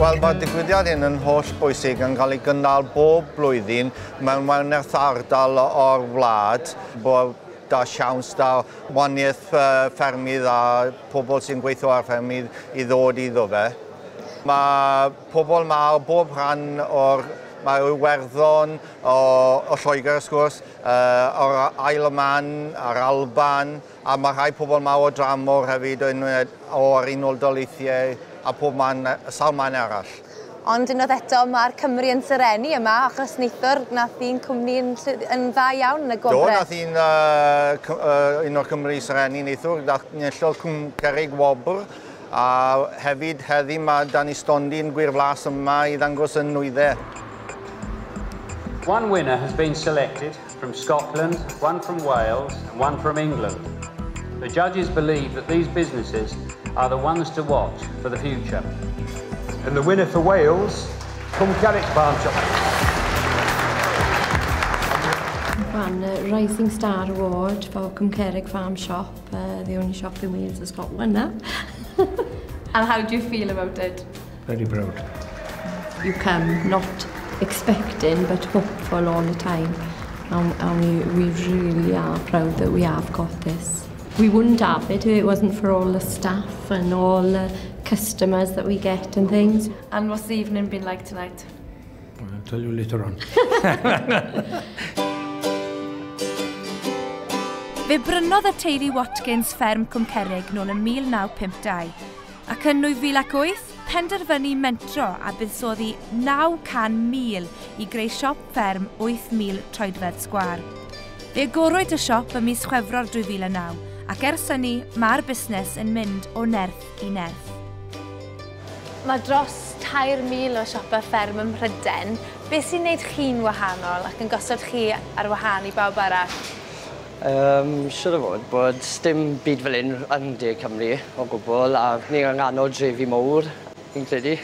Wel, mae digwyddiad hyn yn holl bwysig yn cael ei gynnal bob blwyddyn mewn werth ardal o'r wlad, bod da siawns da waniaeth ffermydd a pobl sy'n gweithio ar ffermydd I ddod iddo fe. Mae pobl yma o bob rhan o'r Iwerddon, o Lloegr wrth gwrs, o'r Isle of Man, a'r Alban, a mae rhai pobl yma o Dramor hefyd o'r Unol Daleithiau a sawl man arall. Ond unwaith eto mae'r Cymru yn Cerrig yma achos neithwr nath hi'n cwmni yn dda iawn yn y gobrau. Do, nath hi'n un o'r Cymru Cerrig neithwr, nath ni'n Cwm Cerrig wobr, a hefyd heddi mae dan ni stondin gwirflas yma I ddangos yn nwyddau. One winner has been selected from Scotland, one from Wales and one from England. The judges believe that these businesses are the ones to watch for the future. And the winner for Wales, Cwm Cerrig Farm Shop. Won a Rising Star Award for Cwm Cerrig Farm Shop, the only shop in Wales that's got one now. And how do you feel about it? Very proud. You come not expecting but hopeful all the time, and we really are proud that we have got this. We wouldn't have it if it wasn't for all the staff and all the customers that we get and things. And what's the evening been like tonight? I'll tell you later on. Fe brynodd y teulu Watkins fferm Cwm Cerrig nôl yn 1952, ac yn 2008 penderfynu mentro a buddsoddi 900,000 I greu siop fferm 8,000 troedfedd sgwâr. Fe agorwyd y siop ym mis Chwefror 2009, ac ers hynny mae'r busnes yn mynd o nerth I nerth. Mae dros 3,000 o siopau fferm ym Mhryden. Beth sy'n gwneud chi'n wahanol ac yn gosod chi ar wahân I bawb arall? Siwr o fod bod dim byd fel un yn De Cymru o gwbl, a ni'n anganol drefi mowr, fi'n credu.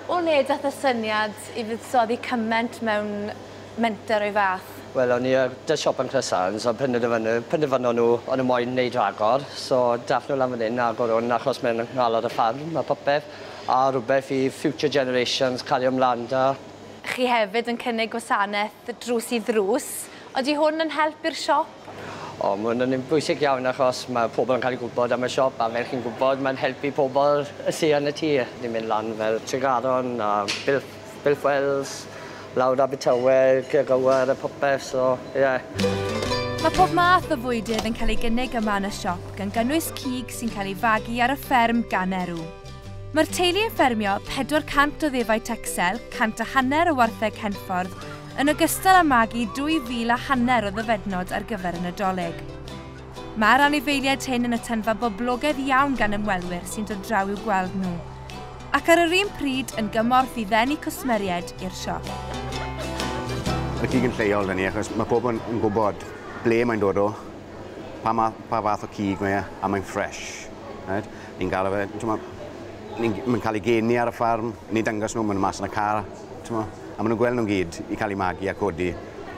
O le dath y syniad I fuddsoddi cymaint mewn menter o'i fath? Wel, o'n i dy siop yn Crysans, a penderfynon nhw o'n y moyn wneud rhagor, so dath nhw lan fan hyn agor hwn achos mae'n nghalod y ffarm a popeth, a rhywbeth I future generations cario ymlaen da. Chi hefyd yn cynnig gwasanaeth drws I ddrws. Ydy hwn yn help i'r siop? O, mae hwnna'n bwysig iawn achos mae pobl yn cael ei gwybod am y siop a fel chi'n gwybod mae'n helpu pobl sy yn y tŷ. Ni'n mynd lan fel Tregaron a Bilfwels, lawr Abertawe, Gygawer a popeth, so ie. Yeah. Mae pob math o fwydydd yn cael ei gynnig yma yn y siop gan gynnwys cig sy'n cael ei fagu ar y fferm gan erw. Mae'r teulu yn ffermio 400 o ddefau Texel, 150 o wartheg Henffordd, yn ogystal â magu 2,500 o ddyfednod ar gyfer y Nadolig. Mae'r anifeiliaid hyn yn y tynfa boblogaidd iawn gan ymwelwyr sy'n dod draw i'w gweld nhw, ac ar yr un pryd yn gymorth I ddenu cwsmeriaid i'r siop. Y cig yn lleol dyn ni, achos mae pobl yn gwybod ble mae'n dod o, pa fath o cig mae a mae'n ffres. Ni'n gael fe, mae'n cael ei geni ar y ffarm, ni'n dangos nhw, mae'n mas yn y car, a maen nhw'n gweld nhw'n gyd I cael ei magu a codi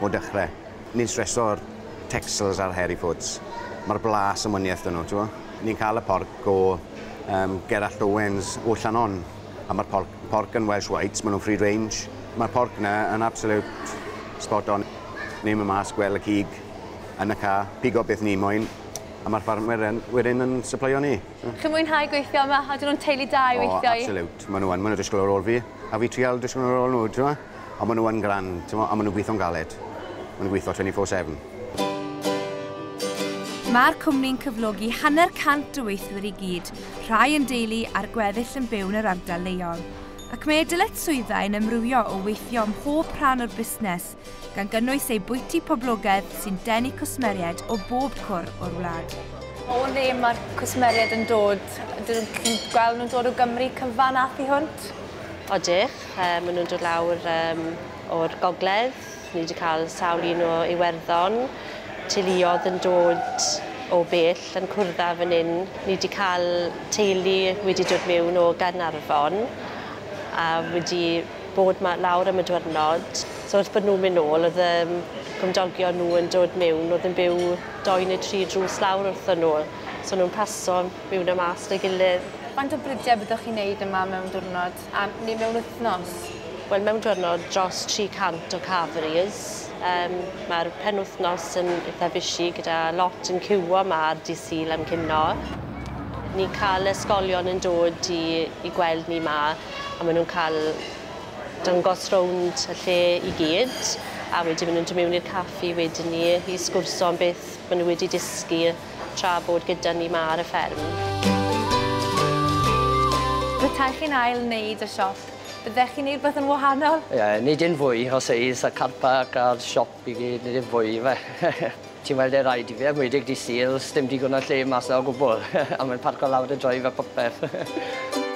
o dechrau. Ni'n streso'r Texels a'r Hereford's. Mae'r blas yn wyniaeth dyn nhw. Ni'n cael y porc o Gerallt Owens o Llanon, a mae'r porc yn Welsh Whites, maen nhw'n free range. Mae'r porc yna yn absolute spot on. Ni'n mynd mas gweld y cig yn y car, pigo beth ni moyn, a mae'r ffarmwyr wedyn yn sypleio ni. Chi'n mwynhau gweithio yma? Ydyn nhw'n teulu da I weithio I? O, absolute. Maen nhw'n disgwyl ar ôl fi, a fi trial disgwyl ar ôl nhw, a maen nhw'n grand, a maen nhw'n gweithio'n galed. Maen nhw'n gweithio 24/7. Mae'r cwmni'n cyflogi 100% o weithwyr I gyd, rhai yn deulu ar gweddill yn byw yn yr ardal leol. Ac mae dyled swyddau yn ymrwyo o weithio ym mhob rhan o'r busnes, gan gynnwys ei bwyty poblogaidd sy'n denu cwsmeriaid o bob cwr o'r wlad. O le mae'r cwsmeriaid yn dod? Ydyn nhw'n gweld nhw'n dod o Gymru cyfan ath I hwnt? Odych, maen nhw'n dod lawr o'r gogledd. Ni wedi cael sawl un o Iwerddon. Teuluodd yn dod o bell yn cwrdda fan hyn. Ni wedi cael teulu wedi dod mewn o Gaernarfon a wedi bod lawr am y diwrnod. So wrth bod nhw'n mynd nôl, oedd cymdogion nhw yn dod mewn, oedd yn byw 2 neu 3 drws lawr wrthyn nhw. So nhw'n paso mewn y mas neu gilydd. Faint o brydiau byddwch chi'n neud yma mewn diwrnod, neu mewn wythnos? Wel, mewn diwrnod dros 300 o cafaries. Mae'r penwythnos yn eitha fysi gyda lot yn cywo yma ar dydd Sul am cynno. Ni'n cael ysgolion yn dod i gweld ni yma, a maen nhw'n cael dangos rownd y lle i gyd, a wedyn maen nhw'n dod mewn i'r caffi wedyn ni i sgwrso am beth maen nhw wedi dysgu tra bod gyda ni yma ar y fferm. Byddai chi'n ail wneud y siop, byddech chi'n neud beth yn wahanol? Ie, nid un fwy o seis, a car park a'r siop i gyd, nid un fwy fe. Ti'n weld e rhaid i fi, mwedig di Sul, dim digon o lle mas o gwbl, a mae'n parco lawr y droi fe popeth.